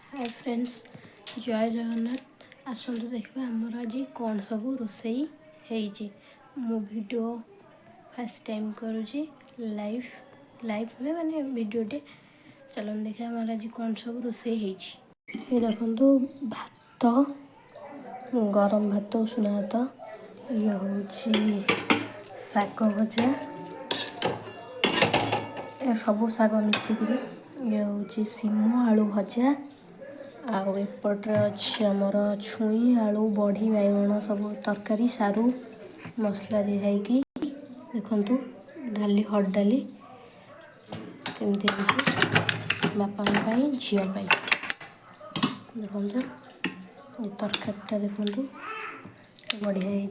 Hi friends, जय जगन्नाथ। आसतु देखा आमर आज कौन सब रोसई है। मो वीडियो फर्स्ट टाइम करुँची लाइव में माने वीडियोटे। चलो देखा आमर आज कौन सब रोसई है। देखो भात, गरम भात, उषुना भात, ये हूँ शाग भजा, सब शाग मिसिक, ये हूँ सिम आलू भजा, आउपटे अच्छे आमर छुई आलू बड़ी बैगण सब तरकारी सारू मसला दिखाई देखु डाली हट डाली एमती बापा झीपाई देखु ये तरकारीटा देखु बढ़िया है।